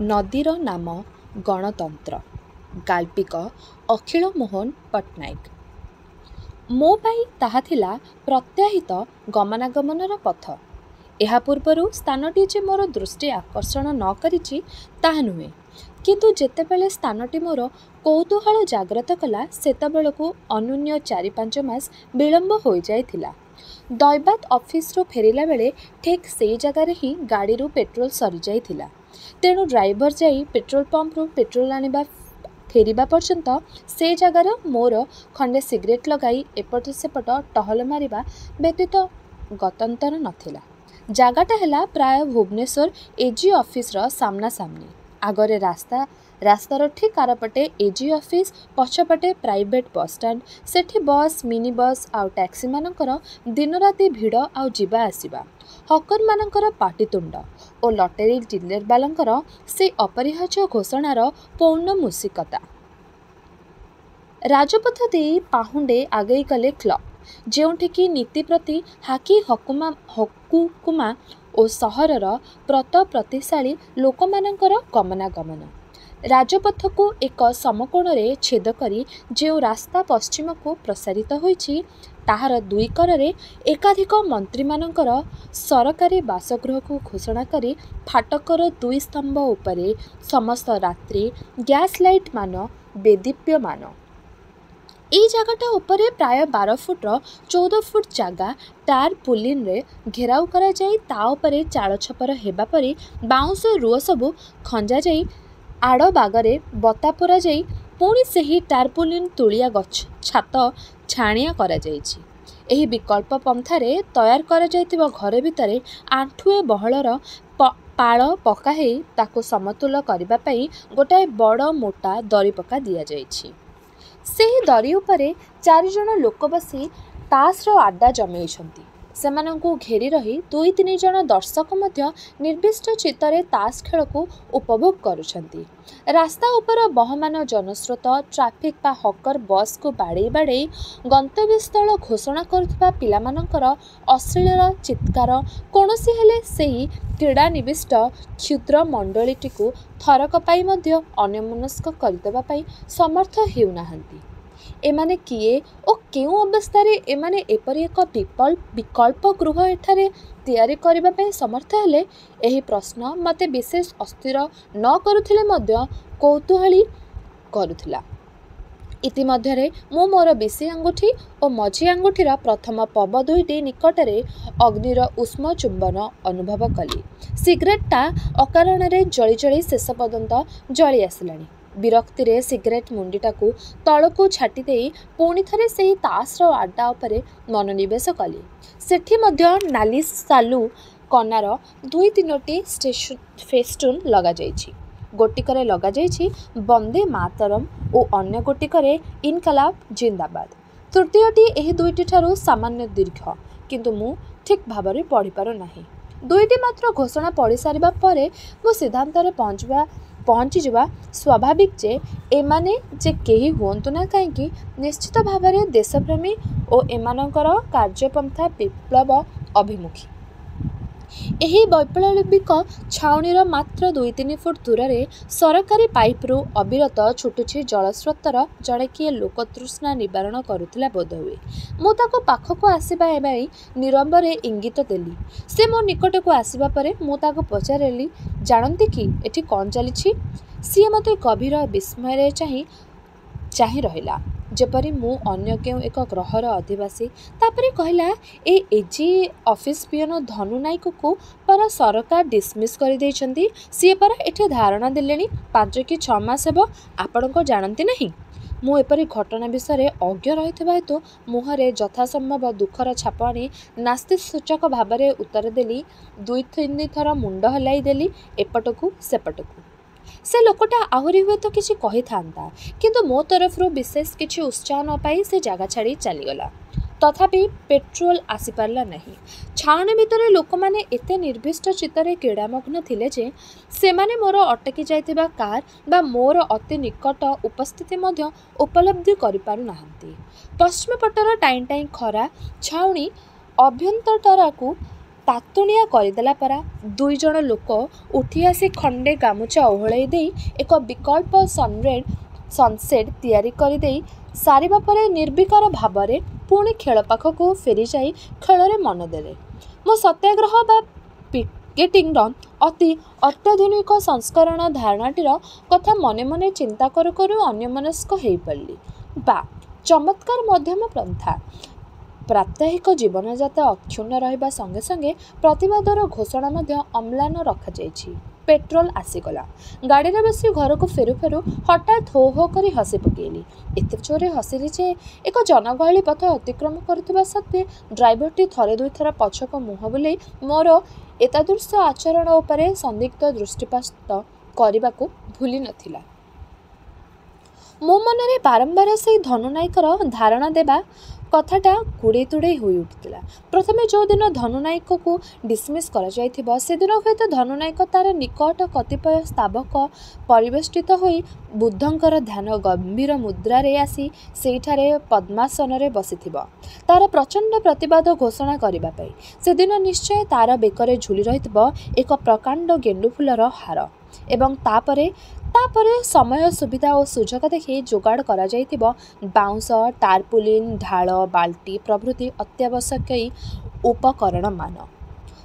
ନଦୀର ନାମ ଗଣତନ୍ତ୍ର। ଗାଳ୍ପିକ ଅଖିଳ ମୋହନ ପଟ୍ଟନାୟକ। ମୋ ପାଇଁ ତାହା ଥିଲା ପ୍ରତ୍ୟାହିତ ଗମନାଗମନର ପଥ। ଏହା ପୂର୍ବରୁ ସ୍ଥାନଟି ଯେ ମୋର ଦୃଷ୍ଟି ଆକର୍ଷଣ ନ କରିଛି ତାହା ନୁହେଁ, କିନ୍ତୁ ଯେତେବେଳେ ସ୍ଥାନଟି ମୋର କୌତୂହଳ ଜାଗ୍ରତ କଲା ସେତେବେଳକୁ ଅନ୍ୟୁନ 4-5 ମାସ ବିଳମ୍ବ ହୋଇଯାଇଥିଲା। ଦୈବାତ ଅଫିସରୁ ଫେରିଲା ବେଳେ ଠିକ୍ ସେଇ ଜାଗାରେ ହିଁ ଗାଡ଼ିରୁ ପେଟ୍ରୋଲ ସରିଯାଇଥିଲା। ତେଣୁ ଡ୍ରାଇଭର ଯାଇ ପେଟ୍ରୋଲ ପମ୍ପରୁ ପେଟ୍ରୋଲ ଆଣିବା ଫେରିବା ପର୍ଯ୍ୟନ୍ତ ସେ ଜାଗାର ମୋର ଖଣ୍ଡେ ସିଗାରେଟ୍ ଲଗାଇ ଏପଟ ସେପଟ ଟହଲ ମାରିବା ବ୍ୟତୀତ ଗତ୍ୟନ୍ତର ନଥିଲା। ଜାଗାଟା ହେଲା ପ୍ରାୟ ଭୁବନେଶ୍ୱର ଏଜି ଅଫିସର ସାମ୍ନାସାମ୍ନି। ଆଗରେ ରାସ୍ତାର ଠିକ୍ ଆରପଟେ ଏଜି ଅଫିସ, ପଛପଟେ ପ୍ରାଇଭେଟ୍ ବସ୍ଷ୍ଟାଣ୍ଡ। ସେଠି ବସ୍, ମିନି ବସ୍ ଆଉ ଟ୍ୟାକ୍ସିମାନଙ୍କର ଦିନରାତି ଭିଡ଼ ଆଉ ଯିବା ଆସିବା, ହକରମାନଙ୍କର ପାଟିତୁଣ୍ଡ ଓ ଲଟେରୀ ଡିଲରବାଲାଙ୍କର ସେ ଅପରିହାର୍ଯ୍ୟ ଘୋଷଣାର ପୌନଃମୂଷିକତା। ରାଜପଥ ଦେଇ ପାହୁଣ୍ଡେ ଆଗେଇ ଗଲେ କ୍ଲବ, ଯେଉଁଠିକି ନୀତି ପ୍ରତି ହାକି ହକୁକୁମା ଓ ସହରର ପ୍ରତପ୍ରତିଶାଳୀ ଲୋକମାନଙ୍କର ଗମନାଗମନ। ରାଜପଥକୁ ଏକ ସମକୋଣରେ ଛେଦ କରି ଯେଉଁ ରାସ୍ତା ପଶ୍ଚିମକୁ ପ୍ରସାରିତ ହୋଇଛି, ତାହାର ଦୁଇ କରରେ ଏକାଧିକ ମନ୍ତ୍ରୀମାନଙ୍କର ସରକାରୀ ବାସଗୃହକୁ ଘୋଷଣା କରି ଫାଟକର 2 ସ୍ତମ୍ଭ ଉପରେ ସମସ୍ତ ରାତ୍ରି ଗ୍ୟାସ୍ ଲାଇଟ୍ମାନ ଦେଦୀପ୍ୟମାନ। ଏଇ ଜାଗାଟା ଉପରେ ପ୍ରାୟ 12 ଫୁଟର 14 ଫୁଟ ଜାଗା ଟାରପୁଲିନରେ ଘେରାଉ କରାଯାଇ ତା ଉପରେ ଚାଳଛପର ହେବା ପରି ବାଉଁଶ ରୁଅ ସବୁ ଖଞ୍ଜାଯାଇ ଆଡ଼ବାଗରେ ବତା ପୋରାଯାଇ ପୁଣି ସେହି ଟାରପୁଲିନ ତୁଳିଆ ଛାତ ଛାଣିଆ କରାଯାଇଛି। ଏହି ବିକଳ୍ପ ପନ୍ଥାରେ ତୟାର କରାଯାଇଥିବା ଘର ଭିତରେ ଆଣ୍ଠୁଏ ବହଳର ପାଳ ପକାହେଇ ତାକୁ ସମତୁଲ କରିବା ପାଇଁ ଗୋଟାଏ ବଡ଼ ମୋଟା ଦରିପକା ଦିଆଯାଇଛି। ସେହି ଦରି ଉପରେ 4 ଜଣ ଲୋକ ବସି ତାସର ଆଡ୍ଡା ଜମେଇଛନ୍ତି। ସେମାନଙ୍କୁ ଘେରି ରହି 2-3 ଜଣ ଦର୍ଶକ ମଧ୍ୟ ନିର୍ଦ୍ଦିଷ୍ଟ ଚିତ୍ତରେ ତାସ ଖେଳକୁ ଉପଭୋଗ କରୁଛନ୍ତି। ରାସ୍ତା ଉପର ବହମାନ ଜନସ୍ରୋତ, ଟ୍ରାଫିକ୍ ବା ହକର ବସ୍କୁ ବାଡ଼େଇ ବାଡ଼େଇ ଗନ୍ତବ୍ୟସ୍ଥଳ ଘୋଷଣା କରୁଥିବା ପିଲାମାନଙ୍କର ଅଶ୍ଳୀଳ ଚିତ୍କାର କୌଣସି ହେଲେ ସେହି କ୍ରୀଡ଼ାନିବିଷ୍ଟ କ୍ଷୁଦ୍ର ମଣ୍ଡଳୀଟିକୁ ଥରକ ପାଇଁ ମଧ୍ୟ ଅନ୍ୟମନସ୍କ କରିଦେବା ପାଇଁ ସମର୍ଥ ହେଉନାହାନ୍ତି। ଏମାନେ କିଏ ଓ କେଉଁ ଅବସ୍ଥାରେ ଏମାନେ ଏପରି ଏକ ବିକଳ୍ପ ଗୃହ ଏଠାରେ ତିଆରି କରିବା ପାଇଁ ସମର୍ଥ ହେଲେ, ଏହି ପ୍ରଶ୍ନ ମୋତେ ବିଶେଷ ଅସ୍ଥିର ନ କରୁଥିଲେ ମଧ୍ୟ କୌତୂହଳୀ କରୁଥିଲା। ଇତିମଧ୍ୟରେ ମୁଁ ମୋର ବିଶି ଆଙ୍ଗୁଠି ଓ ମଝି ଆଙ୍ଗୁଠିର ପ୍ରଥମ ପବ ଦୁଇଟି ନିକଟରେ ଅଗ୍ନିର ଉଷ୍ମ ଚୁମ୍ବନ ଅନୁଭବ କଲି। ସିଗାରେଟଟା ଅକାରଣରେ ଜଳି ଜଳି ଶେଷ ପର୍ଯ୍ୟନ୍ତ ଜଳି ଆସିଲାଣି। ବିରକ୍ତିରେ ସିଗାରେଟ୍ ମୁଣ୍ଡିଟାକୁ ତଳକୁ ଛାଟି ଦେଇ ପୁଣି ଥରେ ସେହି ତାସର ଆଡ୍ଡା ଉପରେ ମନୋନିବେଶ କଲି। ସେଠି ମଧ୍ୟ ନାଲି ସାଲୁ କନାର 2-3ଟି ଫେସ୍ଟୁନ୍ ଲଗାଯାଇଛି। ଗୋଟିକରେ ଲଗାଯାଇଛି ବନ୍ଦେ ମାତରମ୍ ଓ ଅନ୍ୟ ଗୋଟିକରେ ଇନକଲାବ ଜିନ୍ଦାବାଦ। ତୃତୀୟଟି ଏହି ଦୁଇଟିଠାରୁ ସାମାନ୍ୟ ଦୀର୍ଘ, କିନ୍ତୁ ମୁଁ ଠିକ୍ ଭାବରେ ପଢ଼ିପାରୁନାହିଁ। 2ଟି ମାତ୍ର ଘୋଷଣା ପଢ଼ି ସାରିବା ପରେ ମୁଁ ସିଦ୍ଧାନ୍ତରେ ପହଞ୍ଚିଯିବା ସ୍ୱାଭାବିକ ଯେ ଏମାନେ ଯେ କେହି ହୁଅନ୍ତୁ ନା କାହିଁକି, ନିଶ୍ଚିତ ଭାବରେ ଦେଶପ୍ରେମୀ ଓ ଏମାନଙ୍କର କାର୍ଯ୍ୟପନ୍ଥା ବିପ୍ଳବ ଅଭିମୁଖୀ। ଏହି ବୈପ୍ଳବିକ ଛାଉଣୀର ମାତ୍ର 2-3 ଫୁଟ ଦୂରରେ ସରକାରୀ ପାଇପ୍ରୁ ଅବିରତ ଛୁଟୁଛି ଜଳସ୍ରୋତର ଜଣେ କିଏ ଲୋକତୃଷ୍ଣା ନିବାରଣ କରୁଥିଲା ବୋଧହୁଏ। ମୁଁ ତାକୁ ପାଖକୁ ଆସିବା ପାଇଁ ନିରବରେ ଇଙ୍ଗିତ ଦେଲି। ସେ ମୋ ନିକଟକୁ ଆସିବା ପରେ ମୁଁ ତାକୁ ପଚାରିଲି, ଜାଣନ୍ତି କି ଏଠି କ'ଣ ଚାଲିଛି? ସିଏ ମୋତେ ଗଭୀର ବିସ୍ମୟରେ ଚାହିଁ ରହିଲା, ଯେପରି ମୁଁ ଅନ୍ୟ କେଉଁ ଏକ ଗ୍ରହର ଅଧିବାସୀ। ତାପରେ କହିଲା, ଏ ଏଜି ଅଫିସ ପିଅନ ଧନୁ ନାୟକକୁ ପରା ସରକାର ଡିସମିସ୍ କରିଦେଇଛନ୍ତି। ସିଏ ପରା ଏଠି ଧାରଣା ଦେଲେଣି 5 କି 6 ମାସ ହେବ। ଆପଣ କ'ଣ ଜାଣନ୍ତି ନାହିଁ? ମୁଁ ଏପରି ଘଟଣା ବିଷୟରେ ଅଜ୍ଞ ରହିଥିବା ହେତୁ ମୁହଁରେ ଯଥାସମ୍ଭବ ଦୁଃଖର ଛାପ ଆଣି ନାସ୍ତିସୂଚକ ଭାବରେ ଉତ୍ତର ଦେଲି। 2-3 ଥର ମୁଣ୍ଡ ହଲାଇ ଦେଲି ଏପଟକୁ ସେପଟକୁ। ସେ ଲୋକଟା ଆହୁରି ହୁଏତ କିଛି କହିଥାନ୍ତା, କିନ୍ତୁ ମୋ ତରଫରୁ ବିଶେଷ କିଛି ଉତ୍ସାହ ନ ପାଇ ସେ ଜାଗା ଛାଡ଼ି ଚାଲିଗଲା। ତଥାପି ପେଟ୍ରୋଲ ଆସିପାରିଲା ନାହିଁ। ଛାଉଣୀ ଭିତରେ ଲୋକମାନେ ଏତେ ନିର୍ଦ୍ଦିଷ୍ଟ ଚିତ୍ତରେ କ୍ରୀଡ଼ାମଗ୍ନ ଥିଲେ ଯେ ସେମାନେ ମୋର ଅଟକି ଯାଇଥିବା କାର୍ ବା ମୋର ଅତି ନିକଟ ଉପସ୍ଥିତି ମଧ୍ୟ ଉପଲବ୍ଧି କରିପାରୁନାହାନ୍ତି। ପଶ୍ଚିମ ପଟର ଟାଇଁ ଟାଇଁ ଖରା ଛାଉଣୀ ଅଭ୍ୟନ୍ତରଟାକୁ तातुणिया करदेला परा। दुई जण लोक उठी आसी खंडे गामुचा ओहळाई देई एक विकल्प सनसेट तैयारी करदे सारिबा परे निर्विकार भावरे पुणी खेल पाखक फेरी जाई खेल मन देले। मो सत्याग्रह बा पिकेटिंगर अति अत्याधुनिक संस्करण धारणाटीर कथा मने मने चिंता करू करू अन्यमनस्क हो पड़ली। बा चमत्कार मध्यम पंथा प्रात्यहिक जीवनजात अक्षुण्ण रहिबा संगे संगे प्रतिवादर घोषणा मध्य अम्लान रखा। पेट्रोल आसीगला। गाड़ी में बसी घर को फेरु फेरु हठात हो हो करी हसी पकेली। एते जोरे हसिली जे एक जनगहली पथ अतिक्रम करथिबा सत्वे ड्राइवरटी थरे दुई थर पछक मुह बुलाई मोर एतादृश आचरण उपरे संदिग्ध दृष्टिपात करने भूली नथिला। मो मनरे बारंबार से धनुनायकर धारणा देबा कथाटा गुड़े तुड़े हो उठिला। प्रथमे जो दिन धनुनायक को डिसमिस कर से दिन हूँ तो धनुनायक तार निकट कतिपय स्तावक परिवेष्टित होई बुद्धंकर ध्यान गंभीर मुद्रारे आसी सेठारे पद्मासन रे बसिथिबो तार प्रचंड प्रतिवाद घोषणा करिबा पई। से दिन निश्चय तार बेकरे झुली रहिथिबो एक प्रकांड गेंडु फुलर हार एवं तापरे समय सुविधा और सुजोग देखि जोगाड़ करा जाइथिबो बाउंस टारपुलिन ढाल बाल्टी प्रभृति अत्यावश्यक उपकरण मान।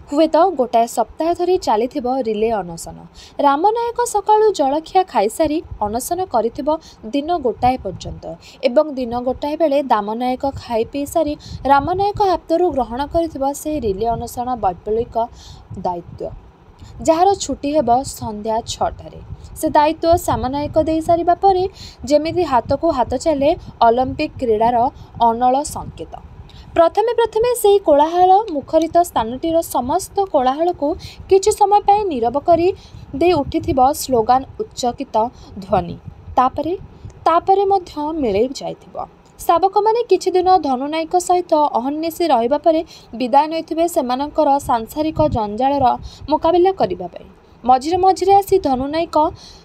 हुए तो गोटाए सप्ताह धरी चली रिले अनशन। रामनायक सकाळु जलखिया खाईसारी अनशन करिथिबो दिन गोटाए पर्यंत एवं दिन गोटाए बेले दामनायक खाई पी सारी रामनायक हातरू ग्रहण करिथिबो से रिले अनशन वैप्लविक दायित्व जार छुट्टी हेब संध्या 6टारे। से दायित्व सामनायक दे सारिबा परे जेमिति हाथ को हाथ चले ओलंपिक क्रीडार अनल संकेत। प्रथमे से कोलाहल मुखरित स्थानटीर समस्त कोलाहल को किछि समय पाई नीरव करी दे उठिथिबो स्लोगान उच्चकित ध्वनि तापरे मध्य मिले जाइथिबो। स्तावक माने किछि दिन धनुनायक सहित अहन्नेसी रहिबा परे विदाय नैथिबे सेमानकर सांसारिक जंजालर मुकाबिला करिबा पई। मझिरे मझिरे आसी धनुनायक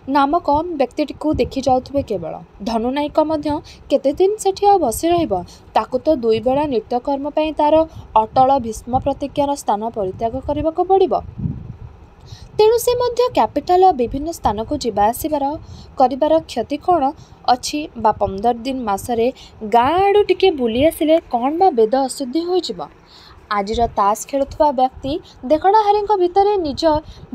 नामक व्यक्तिटी को देखि जाउथिबे केवल। धनुनायक मध्य केते दिन सेठी आ बसी रहिबो ताकु तो दुई बेला नित्यकर्म पई तार अटल भीष्म प्रतिज्ञार स्थान परित्याग करबाको पड़िबो। तेणु से मध्य कैपिटाल विभिन्न स्थान को जीवा आसिबार करिबार क्षति कौन अच्छी बा 15 दिन मासरे गाँ आड़ू टिके बुली आसिले कौन बा वेद अशुद्धि हो जिवो। आजिर ताश खेलुवा व्यक्ति देखणाहारी भितर निज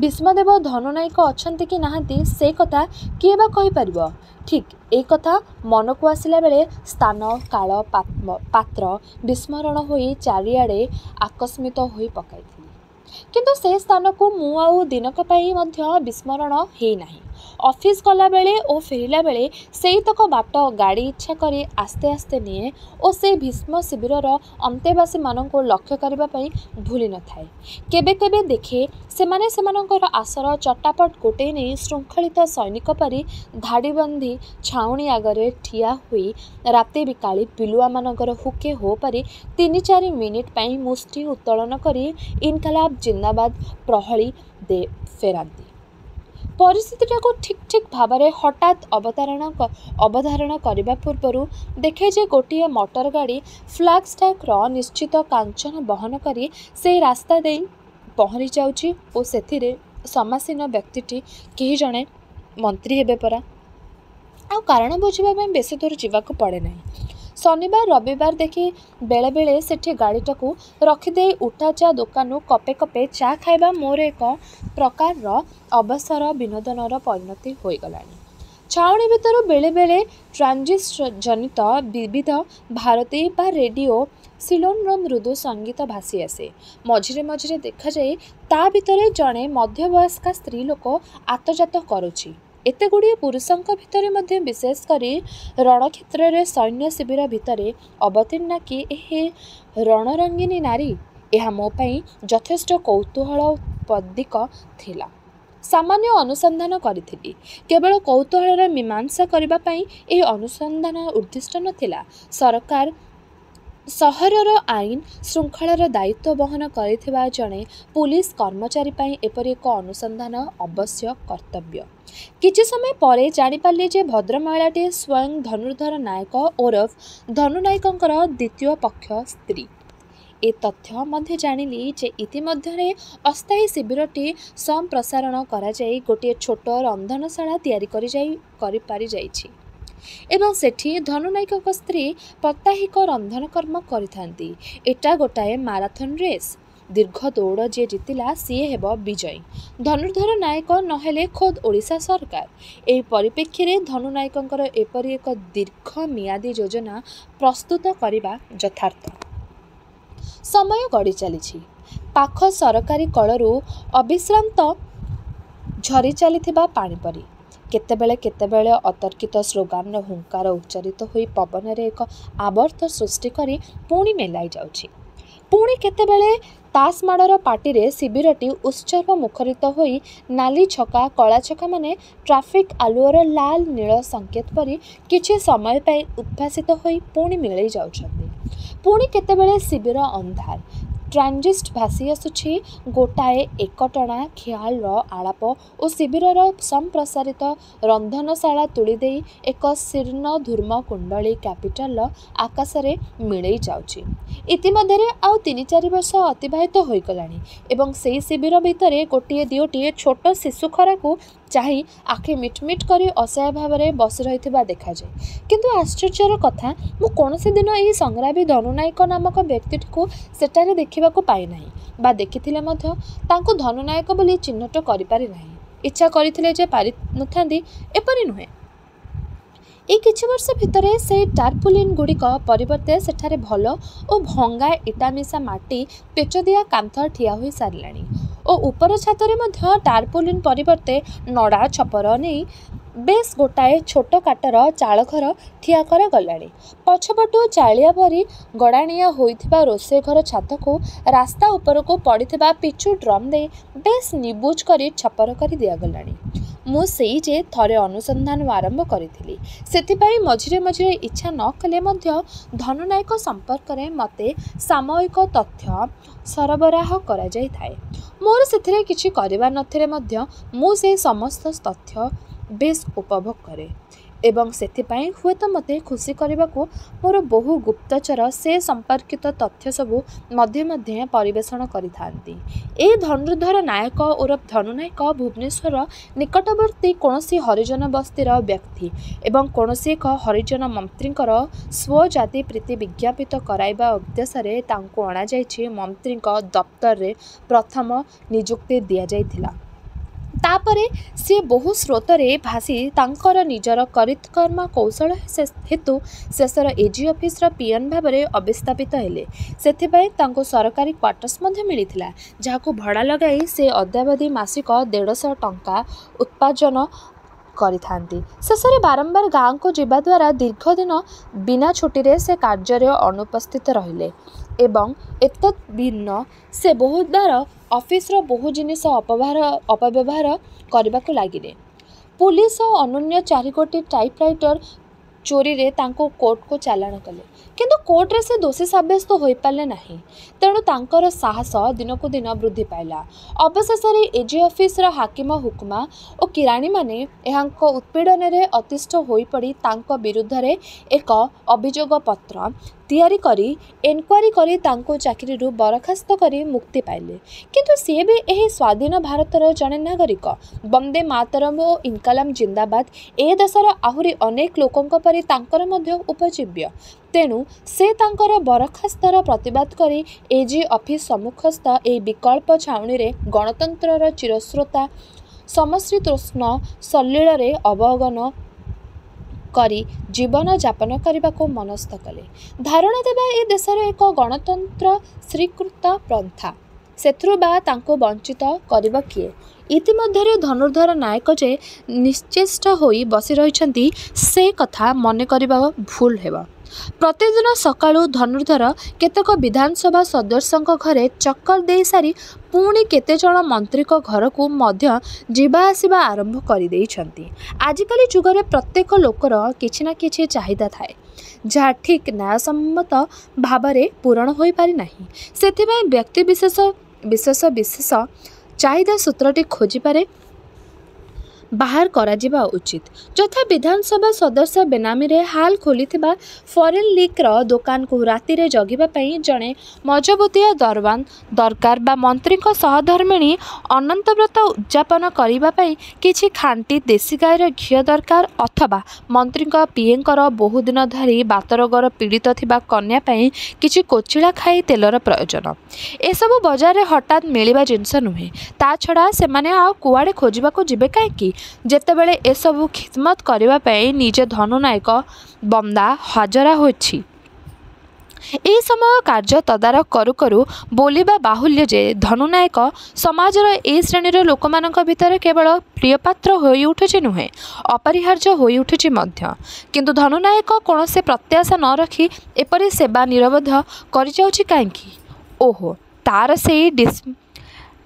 भीष्मदेव धनुनायक अछंती कि नाहांती से कथा किए बा कहि परिबो। ठीक ए कथा मन को आसिला बेले स्थान काल पात्र विस्मरण होई चारिआडे आकस्मित होई पकाइथिली। किंतु से स्थान को मु आउ दिनक पाई मध्य विस्मरण हे नाही। ऑफिस गला बेले और फेरिला बेले सेई तक बाट गाड़ी इच्छा करी आस्ते आस्ते निए और से भीष्म शिविरर अंतेवासी मानक लक्ष्य करबा पई भूली न थाए। केबे केबे देखे सेमाने सेमानकर आसर चटापट गोटे नहीं श्रृंखलित सैनिक परी धाड़ी बंधी छाउणी आगरे ठिया हुई राति बिकाली पिलुआ मानकर हुके हो पारी 3-4 मिनिट पाई मुष्टि उत्तोलन करी इनकलाब जिंदाबाद प्रहली दे फेरांती। परिस्थितिटा को ठीक भाव में हठात अवधारणा करने पूर्व देखे जे गोटे मोटर गाड़ी फ्लैग स्टैक्र निश्चित कांचन बहन करी से रास्ता दे पहरी जाउची और सेथिरे समासीन व्यक्तिटी कहीं जड़े मंत्री हेबे परा आ कारण बुझा बेसी दूर जावाक पड़े नहीं। शनिवार रविवार देखी बेले बेले सेठी गाड़ीटा को रखिदे उठा चा दुकान कपे कपे चा खाइबा मोर एक प्रकार अवसर विनोदनर परिणति हो गलानी। छाउणी भितर बेले बेले ट्रांजिस्टर जनित विविध भारती बा रेडियो सिलोनर मृदु संगीत भासी आसे। मझिरे मझिरे देखा जाए ता भितर जड़े मध्यवयस्का स्त्री लोक आतजात करुछि। एते गुड़िए पुरुषों भितर मध्य विशेष करी रणक्षेत्र में सैन्य शिविर भितर अवतीर्णा कि रणरंगिनी नारी यह मो पाई यथेष्ट कौतूहलोत्पदिक थिला। सामान्य अनुसंधान करी केवल कौतूहल मीमांसा करने पाई यह अनुसंधान उद्दिष्ट नथिला। सरकार सहरर आईन श्रृंखलार दायित्व बहन करिथिबा जणे पुलिस कर्मचारी पाई एपरि एक अनुसंधान अवश्य कर्तव्य। किछि समय परे जानिपारले जे भद्र महिलाटी स्वयं धनुर्धर नायक ओरफ धनुनायकंकर द्वितीय पक्ष स्त्री। ए तथ्य मध्य जानिली जे इतिमध्यरे अस्थायी शिविरटी संप्रसारण करा जाई गोटे छोट रंधनशाला तैयारी करि पारि जाइछि एवं सेठी धनुनायक स्त्री प्रत्याहिक रंधन कर्म करिथांती। एटा गोटाए माराथन रेस दीर्घ दौड़ जे जितिला सी हेब विजयी। धनुर्धर नायक नहेले खोद ओडिशा सरकार। एही परिप्रेक्षी रे धनुनायकंकर एपरि एक दीर्घ मियादी योजना प्रस्तुत करिबा यथार्थ। समय गड़ी चली पाख सरकारी कलरू अविश्रांत झरी चलीथिबा पानी परी केतेबेले अतर्कित स्लोगान हुंकार उच्चारित होई पवन रे एक आवर्त सृष्टि करी पुणी मेलाई जाउछि। पुणी केतेबेले तासमाड़र पार्टी रे शिविरटी उत्सव मुखरित होई नाली छका कला छका माने ट्राफिक आलुअर लाल नील संकेत परी किछि समय पाई उद्भासित होई पुणी मिलाई जाउछन्ति। पुणी केतेबेले शिविर अंधार ट्रांजिस्ट भासी आसुछि गोटाए एकटणा ख्याल आलाप और शिविरर संप्रसारित रंधनशाला तुली देई एक शीर्ण धूर्म कुंडली कैपिटल आकाशरे मिलई जाउछि। इतिमध्यरे आउ 3-4 वर्ष अतिबाहित होई गलानी एवं सेही शिविर भितरे गोटिए दियोटिए छोट शिशु खराकू चाही आखि मिटमिट करी असहाय भाव में बसी रही देखा जाए। किंतु आश्चर्यर कथा मु कौनसी दिन यही संग्रामी धनुनायक नामक व्यक्ति को सेठारे देखा पाई नाही बा देखिथिले मध्य तांको धनुनायक बोली चिन्हट करि पारि नाही। इच्छा करथिले जे पारि नथांदी एपरि नुहे। ए किछि वर्ष भितरे से टार्पुलिन गुड़िक परिवर्ते सेठारे भल और भंगा इटा मिसा माटी पेच दिया कांथ ठिया होई सारिलाणी और ऊपर छातरे मध्य टार्पुलिन परिवर्ते नड़ा छपर नहीं बेस गोटाए छोट काटर चालघर ठिया कर गलाणी। पछपटू चालिया भरी गड़ाणिया होइथिबा रोषे घर छात को रास्ता ऊपर को पड़िथिबा पिचु ड्रम दे बेस निबुज करी छपर करी दिया गलाणी। मु सेई जे थरे अनुसंधान आरंभ करिथिली सेथिपाई मझिरे मझिरे इच्छा न कले मध्य धनुनायक संपर्क में मते सामयिक तथ्य सरबराह करा जाई थाए। मोर सेथिरे किछि करिबा नथिले मध्य मु से समस्त तथ्य बेस उपभोग करे एवं सेथिपाई हुए तो मते खुशी करने को मोर बहु गुप्तचर से संपर्कित तथ्य सबू मध्य मध्य परिवेषण करिथांती। ए धनुर्धर नायक ओरफ धनुनायक भुवनेश्वर निकटवर्ती कौनसी हरिजन बस्तीर व्यक्ति एवं कौनसी एक हरिजन मंत्रींकर स्वजाति प्रीति विज्ञापित कराइबा उद्देश्य तांको अणा जाइछि मंत्री दफ्तर रे प्रथम नियुक्ति दिया जाइथिला। तापरे सी बहु स्रोतरे भासी तांकर निजर करितकर्म कौशल हेतु शेषर एजी ऑफिस पीएन भाव में अवस्थापित हेले। सेथिपाई तांको सरकारी क्वार्टर्स मध्य मिलिथिला जहाको भड़ा लगाई से अद्यावधि मासिक 150 टंका उत्पादन करिथांती। शेषरे बारंबार गाँव को जीवा द्वारा दीर्घ दिन बिना छुट्टी से कार्य अनुपस्थित रहिले एवं एतत् भिन्न से बहुत बार ऑफिस बहु जिनिस अपव्यवहार करने को लगिले। पुलिस और अनन्य 4 गोटी टाइपराइटर चोरी रे तांको कोर्ट को चालाण कले किंतु कोर्ट रे से दोषी साब्यस्त हो पारे नहीं। तेणु तांकर साहस दिन को दिन वृद्धि पाइला। अवशेष एजी ऑफिस हाकिम हुकुमा और किराणी माने एहांक उत्पीड़न रे अतिष्ठ हो पड़ी तांको विरुद्ध रे एक अभियोग पत्र तैयारी करी एनक्वारी करी तांको चाकरी बरखास्त करी मुक्ति पाइले। किंतु सी भी यही स्वाधीन भारतर जड़े नागरिक वंदे मातरम और इनकलाम जिंदाबाद ए देशर आहुरी अनेक लोकों परी तांकर मध्य उपजीव्य। तेणु से तांकर बरखास्तर प्रतिवाद करी एजी ऑफिस सम्मुखस्थ ए विकल्प छाउनी रे गणतंत्रर चिरश्रोता समश्री तृष्ण सलील रे अवगन करी जीवन यापन करने को मनस्थ कले। धारणा देवा ए देशर एक गणतंत्र स्वीकृत पंथा सेथुरु बा तांको वंचित करिबा किए। इतिमध्यरे धनुर्धर नायक जे निश्चेष्ट होई बसी रहिछंती से कथा मने करिबा भूल हेबा। प्रतिदिन सकाळु धनुर्धर केतक विधानसभा सदस्यों घरे चक्कर दे सारी पुणी केते जण मंत्री घर को मध्य जीवा आसिबा आरंभ करि देइछंती। आजिकाली जुगरे प्रत्येक लोकर किछि ना किछि चाहिदा थाए जहाँ ठीक न्यायसम्मत भाव में पूरण हो पारि नाही। सेथिबाई व्यक्ति विशेष विशेष चाहिदा सूत्रटी खोजी पारे बाहर कराजिबा उचित। यथा विधानसभा सदस्य बेनामी रे हाल खोलिथिबा फॉरेन लीक रो दुकान को राति रे जगिबा पई जणे मजबूतिया दरबान दरकार बा मंत्री को सहधर्मिणी अनंत व्रत उद्यापन करिबा पई किछि खांटी देसी गायर घियो दरकार अथवा मंत्री को पीएन कर बहु दिन धरी बातरोगर पीड़ित थिबा कन्या पई किछि कोचिला खाई तेलर प्रयोजन ए सब बाजार रे हठात मिलिबा जिंस नुहे। ता छड़ा से माने आ कुआडे खोजिबा को जिबे काहेकि जेतेबेले ए सब खिदमत करिबा पई निजे धनु नायक बंदा हाजरा होछि। ए समय कार्य तदारक करू करू बोलिबा बाहुल्य जे धनुनायक समाजर ए श्रेणीर लोकमानक भितर केवल प्रियपात्र होई उठुछि नुहे अपरिहार्य होई उठुछि मध्य। किंतु धनुनायक कोनोसे प्रत्याशा न रखी एपरि सेवा निरवध करि जाउछि काहेकि ओहो तार से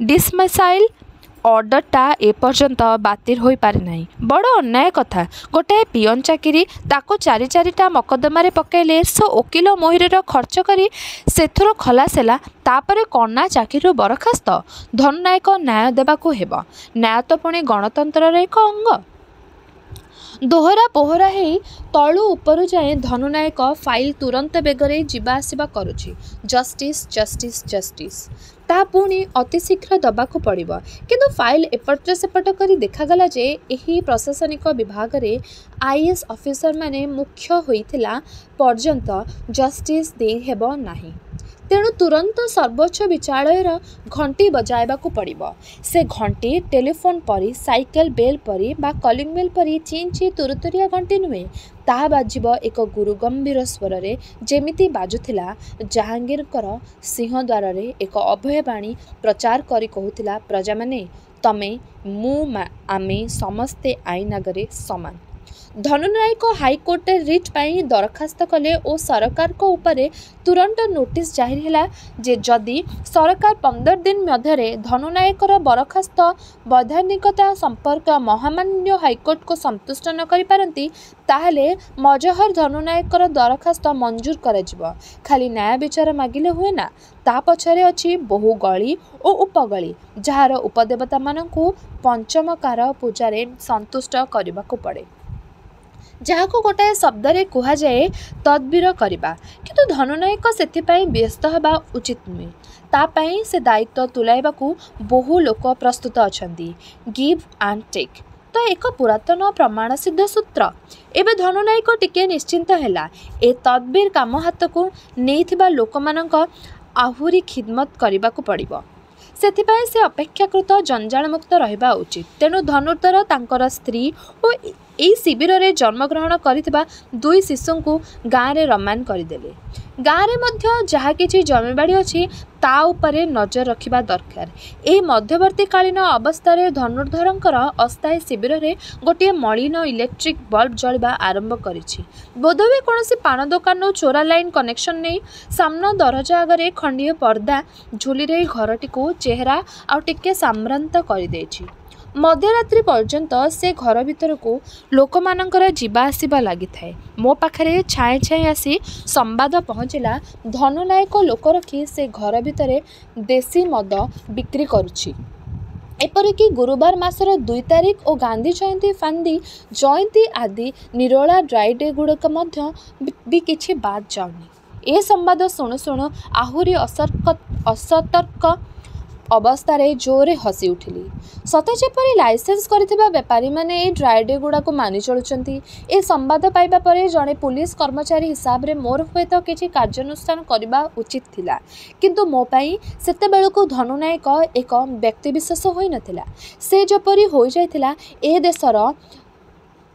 डिसमिसाइल ऑर्डरटा एपर्यंत बातिल हो पारे नहीं। बड़ अन्याय कथा गोटे पियन चाकरी ताको चारि चारिटा मकदमारे पकाइले सो वकिल मोहिर खर्च करी सेथुर खलास है तापरे कन्ना चाकरी बरखास्त धनुनायक न्याय देबाकू हेब। न्याय तो पुणी गणतंत्र एक अंग। दोहरा पोहरा हेई तलू उपरू जाए धनुनायक फाइल तुरंत बेगरे जीवा आसिबा करुछि जस्टिस जस्टिस जस्टिस ता पुणी अति शीघ्र दबाकू पड़िबो। किंतु फाइल एपट सेपट करी देखागला जे एही प्रशासनिक विभाग रे आईएएस ऑफिसर माने मुख्य होइथिला पर्यंत जस्टिस दे हेबो नाही। तेणु तुरंत सर्वोच्च विचालयर घंटी बजाइबाकू पड़िबो। से घंटी टेलीफोन परी साइकेल बेल परी बा कलिंग बेल परी चीन ची तुरुतुरिया घंटी नुहे ताहा बाजिबो एक गुरु गंभीर स्वर रे जेमिति बाजुथिला जहांगीरकर सिंहद्वार रे एक अभयवाणी प्रचार करी कहूथिला प्रजा माने तमे मु आमे समस्ते आईन आगरे समान। धनुनायक हाईकोर्ट रिट पाई दरखास्त कले और सरकार को उपरे तुरंत नोटिस जाहिर हैला जे जदि सरकार 15 दिन मध्य धनुनायकर बरखास्त वैधानिकता संपर्क महामान्य हाईकोर्ट को संतुष्ट न करि पारंती ताहले मजहर धनुनायकर दरखास्त मंजूर कराजिबो। खाली न्याय विचार मागिले हुए ना ता पछरे अछि बहु गली और उपगली जार उपदेवता मानकू पंचमकार पूजारे संतुष्ट करबाकू पड़े जहाँ को गोटाए शब्द रे कुहा जाए तदबीर करबा। किंतु धनुनायक सेथिपाई व्यस्त हबा उचित नुहे तापाई से दायित्व तुलाइबाकू बहु लोक प्रस्तुत अछंती गिव एंड टेक तो एक पुरातन प्रमाण सिद्ध सूत्र। एबे धनुनायक टिके निश्चिंत हैला ए तदबीर काम हाथ को नेइथिबा लोकमानक आहुरी खिदमत करबाकू पड़िबो। सेथिपाई से अपेक्षाकृत जंजाल मुक्त रहिबा उचित। तेणु धनुर्धर तांकर स्त्री और एई शिविर रे जन्मग्रहण करिथिबा दुई शिशु को गाँव रे रमान करदेले। गाँव रे मध्य जहा किछि जमीबाड़ी अछि ता उपरे नजर रखिबा दरकार। ए मध्यवर्ती कालीन अवस्था रे धनुर्धरंकर अस्थायी शिविर रे गोटे मलिन इलेक्ट्रिक बल्ब जलिबा आरंभ करिछि। बोधवे कोनोसी पान दुकान चोरा लाइन कनेक्शन नहीं सामना दरजा आगरे खंडीय पर्दा झुली रे घरटी को चेहरा आ टिके साम्रांत कर देछि। मध्यरात्रि पर्यंत से घर भीतर को लोक मानकर जीवा आसीबा लागि थाए। मो पाखरे छाए छाए आसी संवाद पहुँचला धनुनायक लोक रखी से घर भितर देसी मद बिक्री करुछि। एपरिकी गुरुवार मासर 2 तारिख और गांधी जयंती फांदी जयंती आदि निरोला ड्राई डे गुड़क भी किछि बाद जाउनी। ए संवाद शुणु शुणु आहुरी असतर्क अवस्था रे जोरे हसी उठिली। सते जेपरि लाइसेंस करथिबा व्यापारी माने ए ड्राई डे गुड़ा को मानि चलुचंती। ए संवाद पाइबा परे जड़े पुलिस कर्मचारी हिसाब रे मोर हुएत किछि कार्यानुष्ठान करबा उचित थिला किंतु मो पई सेते बेलको धनुनायक एक व्यक्ति विशेष होई नथिला। से जेपरि होई जायथिला ए देशर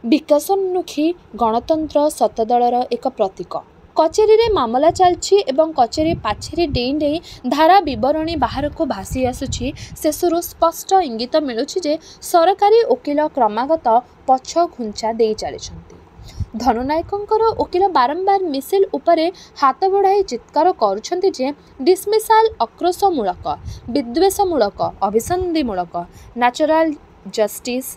विकासोन्मुखी गणतंत्र सतदलर एक प्रतीक। कचेरी रे मामला चलछि एवं कचेरी पाछेरी डेई डेई धारा विवरणी बाहर को भासी आसुछि। शेषरु स्पष्ट इंगित मिलुछि जे सरकारी वकील क्रमागत पछ घुंचा दे चलिछंती। धनुनायकंकर वकील बारंबार मिसेल उपरे हाथ बढ़ाई चित्कार करुछंती जे डिसमिसाल आक्रोशमूलक विद्वेषमूलक अभिसंधिमूलक नेचुरल जस्टिस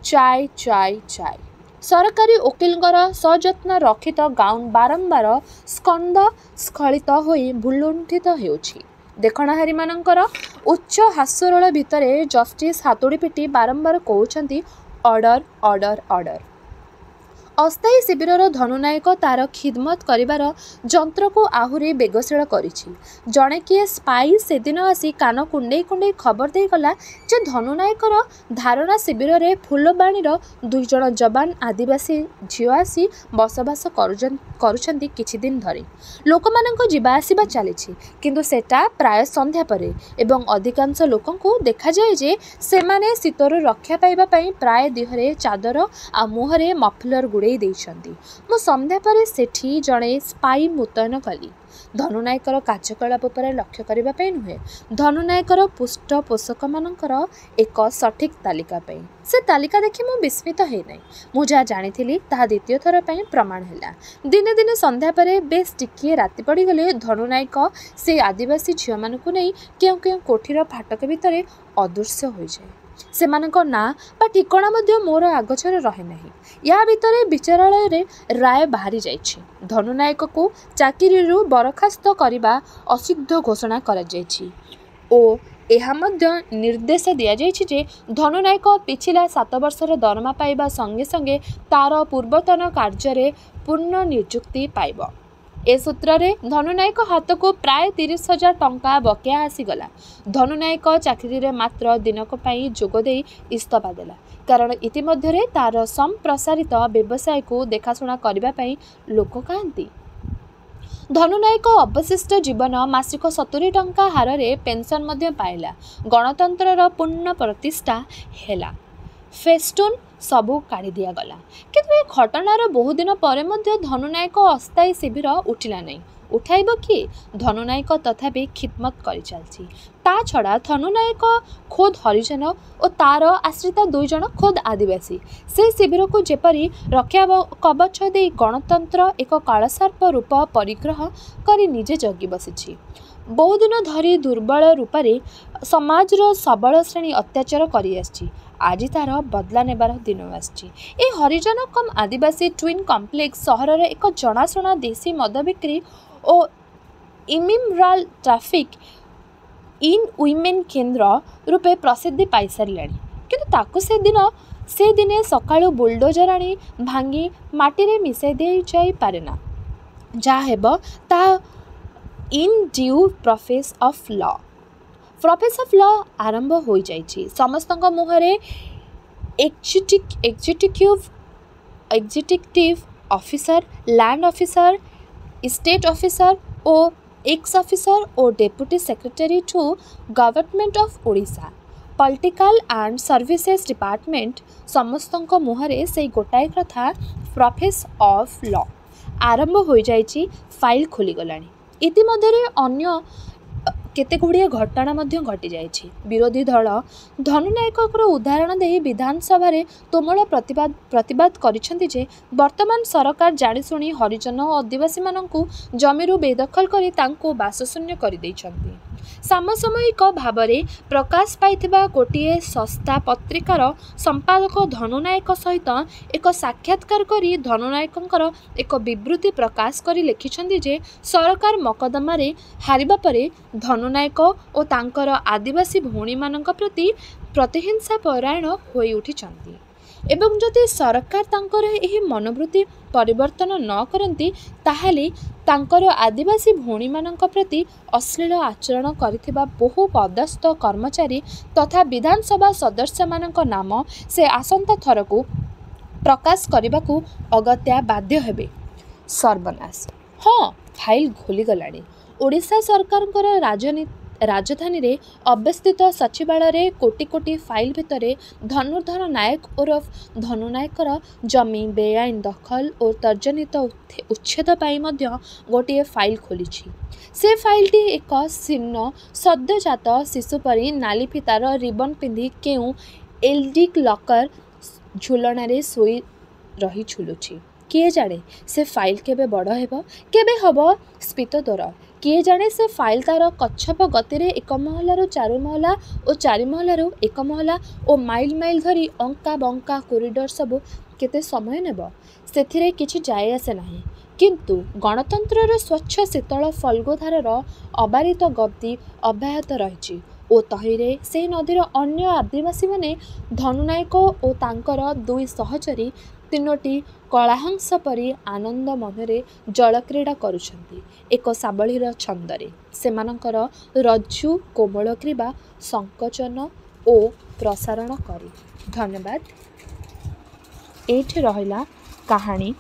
चाय चाय चाय। सरकारी वकीलଙ୍କର सयत्न रक्षित गाउन बारंबार स्कंद स्खलित होई भुलुंठित हेउछि। देखणाहारी मानकर उच्च हास्यरोल भितरे जस्टिस हातुड़ी पिटी बारंबार कहउछंती ଅର୍ଡ଼ର ଅର୍ଡ଼ର ଅର୍ଡ଼ର। ଅସ୍ଥାୟୀ ଶିବିରର ଧନୁନାୟକ ତାର ଖିଦମତ କରିବାର ଯନ୍ତ୍ରକୁ ଆହୁରି ବେଗଶୀଳ କରିଛି। ଜଣେ କିଏ ସ୍ପାଇ ସେଦିନ ଆସି କାନ କୁଣ୍ଡେଇ କୁଣ୍ଡେଇ ଖବର ଦେଇଗଲା ଯେ ଧନୁନାୟକର ଧାରଣା ଶିବିରରେ ଫୁଲବାଣୀର 2 ଜଣ ଯବାନ ଆଦିବାସୀ ଝିଅ ଆସି ବସବାସ କରୁଛନ୍ତି କିଛି ଦିନ ଧରି। ଲୋକମାନଙ୍କ ଯିବା ଆସିବା ଚାଲିଛି, କିନ୍ତୁ ସେଟା ପ୍ରାୟ ସନ୍ଧ୍ୟା ପରେ ଏବଂ ଅଧିକାଂଶ ଲୋକଙ୍କୁ ଦେଖାଯାଏ ଯେ ସେମାନେ ଶୀତରୁ ରକ୍ଷା ପାଇବା ପାଇଁ ପ୍ରାୟ ଦେହରେ ଚାଦର ଆଉ ମୁହଁରେ ମଫଲର ଗୁଡ଼େଇ ଦେଇଛନ୍ତି। ମୁଁ ସନ୍ଧ୍ୟା ପରେ ସେଠି ଜଣେ ସ୍ପାଇ ମୁତୟନ କଲି, ଧନୁନାୟକର କାର୍ଯ୍ୟକଳାପ ଉପରେ ଲକ୍ଷ୍ୟ କରିବା ପାଇଁ ନୁହେଁ, ଧନୁନାୟକର ପୃଷ୍ଠପୋଷକମାନଙ୍କର ଏକ ସଠିକ୍ ତାଲିକା ପାଇଁ। ସେ ତାଲିକା ଦେଖି ମୁଁ ବିସ୍ମିତ ହେଇନାହିଁ। ମୁଁ ଯାହା ଜାଣିଥିଲି ତାହା ଦ୍ୱିତୀୟ ଥର ପାଇଁ ପ୍ରମାଣ ହେଲା। ଦିନେ ଦିନେ ସନ୍ଧ୍ୟା ପରେ ବେଶ୍ ଟିକିଏ ରାତି ପଡ଼ିଗଲେ ଧନୁନାୟକ ସେ ଆଦିବାସୀ ଝିଅମାନଙ୍କୁ ନେଇ କେଉଁ କେଉଁ କୋଠିର ଫାଟକ ଭିତରେ ଅଦୃଶ୍ୟ ହୋଇଯାଏ। ସେମାନଙ୍କ ନାଁ ବା ଠିକଣା ମଧ୍ୟ ମୋର ଆଗୋଚର ରହେ ନାହିଁ। ୟା ଭିତରେ ବିଚାରାଳୟରେ ରାୟ ବାହାରି ଯାଇଛି। ଧନୁନାୟକକୁ ଚାକିରିରୁ ବରଖାସ୍ତ କରିବା ଅସିଦ୍ଧ ଘୋଷଣା କରାଯାଇଛି ଓ ଏହା ମଧ୍ୟ ନିର୍ଦ୍ଦେଶ ଦିଆଯାଇଛି ଯେ ଧନୁନାୟକ ପିଛିଲା 7 ବର୍ଷର ଦରମା ପାଇବା ସଙ୍ଗେ ସଙ୍ଗେ ତାର ପୂର୍ବତନ କାର୍ଯ୍ୟରେ ପୁନଃନିଯୁକ୍ତି ପାଇବ। ଏ ସୂତ୍ରରେ ଧନୁନାୟକ ହାତକୁ ପ୍ରାୟ 30,000 ଟଙ୍କା ବକେୟା ଆସିଗଲା। ଧନୁନାୟକ ଚାକିରିରେ ମାତ୍ର ଦିନକ ପାଇଁ ଯୋଗ ଦେଇ ଇସ୍ତଫା ଦେଲା, କାରଣ ଇତିମଧ୍ୟରେ ତାର ସମ୍ପ୍ରସାରିତ ବ୍ୟବସାୟକୁ ଦେଖାଶୁଣା କରିବା ପାଇଁ ଲୋକ କାହାନ୍ତି। ଧନୁନାୟକ ଅବଶିଷ୍ଟ ଜୀବନ ମାସିକ 70 ଟଙ୍କା ହାରରେ ପେନ୍ସନ୍ ମଧ୍ୟ ପାଇଲା। ଗଣତନ୍ତ୍ରର ପୁନଃ ପ୍ରତିଷ୍ଠା ହେଲା। ଫେଷ୍ଟୁନ୍ ସବୁ କାଢ଼ି ଦିଆଗଲା। କିନ୍ତୁ ଏ ଘଟଣାର ବହୁଦିନ ପରେ ମଧ୍ୟ ଧନୁନାୟକ ଅସ୍ଥାୟୀ ଶିବିର ଉଠିଲା ନାହିଁ। ଉଠାଇବ କିଏ? ଧନୁନାୟକ ତଥାପି ଖିଦମତ କରିଚାଲିଛି। ତା ଛଡ଼ା ଧନୁନାୟକ ଖୋଦ୍ ହରିଜନ ଓ ତାର ଆଶ୍ରିତା 2 ଜଣ ଖୋଦ୍ ଆଦିବାସୀ। ସେ ଶିବିରକୁ ଯେପରି ରକ୍ଷା କବଚ ଦେଇ ଗଣତନ୍ତ୍ର ଏକ କାଳସର୍ପ ରୂପ ପରିଗ୍ରହ କରି ନିଜେ ଜଗି ବସିଛି। ବହୁଦିନ ଧରି ଦୁର୍ବଳ ରୂପରେ ସମାଜର ସବଳ ଶ୍ରେଣୀ ଅତ୍ୟାଚାର କରିଆସିଛି। ଆଜି ତାର ବଦଲା ନେବାର ଦିନ ଆସିଛି। ଏ ହରିଜନ କମ୍ ଆଦିବାସୀ ଟ୍ୱିନ୍ କମ୍ପ୍ଲେକ୍ସ ସହରର ଏକ ଜଣାଶୁଣା ଦେଶୀ ମଦ ବିକ୍ରି ଓ ଇମିମରାଲ୍ ଟ୍ରାଫିକ୍ ଇନ୍ ୱିମେନ୍ କେନ୍ଦ୍ର ରୂପେ ପ୍ରସିଦ୍ଧି ପାଇସାରିଲାଣି। କିନ୍ତୁ ତାକୁ ସେ ଦିନେ ସକାଳୁ ବୁଲଡୋଜର ଆଣି ଭାଙ୍ଗି ମାଟିରେ ମିଶାଇ ଦିଆଯାଇପାରେ ନା। ଯାହା ହେବ ତାହା in due process of law. Process of law ଆରମ୍ଭ ହୋଇଯାଇଛି। ସମସ୍ତଙ୍କ ମୁହଁରେ executive officer, land officer, estate officer ଓ ଏକ୍ସ ଅଫିସର ଓ deputy secretary to government of Odisha, political and services department, ସମସ୍ତଙ୍କ ମୁହଁରେ ସେଇ ଗୋଟାଏ କଥା, ପ୍ରଫେସ୍ ଅଫ୍ ଲ। ଆରମ୍ଭ ହୋଇଯାଇଛି। ଫାଇଲ୍ ଖୋଲିଗଲାଣି। ଇତିମଧ୍ୟରେ ଅନ୍ୟ କେତେଗୁଡ଼ିଏ ଘଟଣା ମଧ୍ୟ ଘଟିଯାଇଛି। ବିରୋଧୀ ଦଳ ଧନୁନାୟକଙ୍କର ଉଦାହରଣ ଦେଇ ବିଧାନସଭାରେ ତୁମୁଳ ପ୍ରତିବାଦ କରିଛନ୍ତି ଯେ ବର୍ତ୍ତମାନ ସରକାର ଜାଣିଶୁଣି ହରିଜନ ଓ ଆଦିବାସୀମାନଙ୍କୁ ଜମିରୁ ବେଦଖଲ କରି ତାଙ୍କୁ ବାସଶୂନ୍ୟ କରିଦେଇଛନ୍ତି। ସମସାମୟିକ ଭାବରେ ପ୍ରକାଶ ପାଇଥିବା ଗୋଟିଏ ଶସ୍ତା ପତ୍ରିକାର ସମ୍ପାଦକ ଧନୁନାୟକ ସହିତ ଏକ ସାକ୍ଷାତକାର କରି ଧନୁନାୟକଙ୍କର ଏକ ବିବୃତ୍ତି ପ୍ରକାଶ କରି ଲେଖିଛନ୍ତି ଯେ ସରକାର ମକଦ୍ଦମାରେ ହାରିବା ପରେ ଧନୁନାୟକ ଓ ତାଙ୍କର ଆଦିବାସୀ ଭଉଣୀମାନଙ୍କ ପ୍ରତି ପ୍ରତିହିଂସା ପରାୟଣ ହୋଇଉଠିଛନ୍ତି ଏବଂ ଯଦି ସରକାର ତାଙ୍କର ଏହି ମନୋବୃତ୍ତି ପରିବର୍ତ୍ତନ ନ କରନ୍ତି ତାହେଲେ ତାଙ୍କର ଆଦିବାସୀ ଭଉଣୀମାନଙ୍କ ପ୍ରତି ଅଶ୍ଳୀଳ ଆଚରଣ କରିଥିବା ବହୁ ପଦସ୍ଥ କର୍ମଚାରୀ ତଥା ବିଧାନସଭା ସଦସ୍ୟମାନଙ୍କ ନାମ ସେ ଆସନ୍ତା ଥରକୁ ପ୍ରକାଶ କରିବାକୁ ଅଗତ୍ୟା ବାଧ୍ୟ ହେବେ। ସର୍ବନାଶ। ହଁ, ଫାଇଲ୍ ଖୋଲିଗଲାଣି। ଓଡ଼ିଶା ସରକାରଙ୍କର ରାଜଧାନୀରେ ଅବସ୍ଥିତ ସଚିବାଳୟରେ କୋଟି କୋଟି ଫାଇଲ୍ ଭିତରେ ଧନୁର୍ଦ୍ଧର ନାୟକ ଓରଫ ଧନୁନାୟକର ଜମି ବେଆଇନ ଦଖଲ ଓ ତର୍ଜନିତ ଉଚ୍ଛେଦ ପାଇଁ ମଧ୍ୟ ଗୋଟିଏ ଫାଇଲ୍ ଖୋଲିଛି। ସେ ଫାଇଲ୍ଟି ଏକ ଶୀର୍ଣ୍ଣ ସଦ୍ୟଜାତ ଶିଶୁ ପରି ନାଲି ଫିତାର ରିବନ୍ ପିନ୍ଧି କେଉଁ ଏଲ୍ଡି ଲକର ଝୁଲଣାରେ ଶୋଇ ରହି ଝୁଲୁଛି। କିଏ ଜାଣେ ସେ ଫାଇଲ୍ କେବେ ବଡ଼ ହେବ, କେବେ ହେବ ସ୍ଫୀତଦର। କିଏ ଜାଣେ ସେ ଫାଇଲ୍ ତାର କଚ୍ଛପ ଗତିରେ 1 ମହଲାରୁ 4 ମହଲା ଓ 4 ମହଲାରୁ 1 ମହଲା ଓ ମାଇଲ ମାଇଲ ଧରି ଅଙ୍କା ବଙ୍କା କରିଡର ସବୁ କେତେ ସମୟ ନେବ, ସେଥିରେ କିଛି ଯାଏ ଆସେ ନାହିଁ। କିନ୍ତୁ ଗଣତନ୍ତ୍ରର ସ୍ୱଚ୍ଛ ଶୀତଳ ଫଲ୍ଗୁଧାରର ଅବାରିତ ଗତି ଅବ୍ୟାହତ ରହିଛି ଓ ତହିଁରେ ସେହି ନଦୀର ଅନ୍ୟ ଆଦିବାସୀମାନେ ଧନୁନାୟକ ଓ ତାଙ୍କର 2 ସହଚରୀ 3ଟି କଳାହଂସ ପରି ଆନନ୍ଦ ମନରେ ଜଳକ୍ରୀଡ଼ା କରୁଛନ୍ତି ଏକ ସାବଳୀର ଛନ୍ଦରେ। ସେମାନଙ୍କର ରଜ୍ଜୁ କୋମଳ ଗ୍ରୀବା ସଂକୋଚନ ଓ ପ୍ରସାରଣ କରି। ଧନ୍ୟବାଦ। ଏଇଠି ରହିଲା କାହାଣୀ।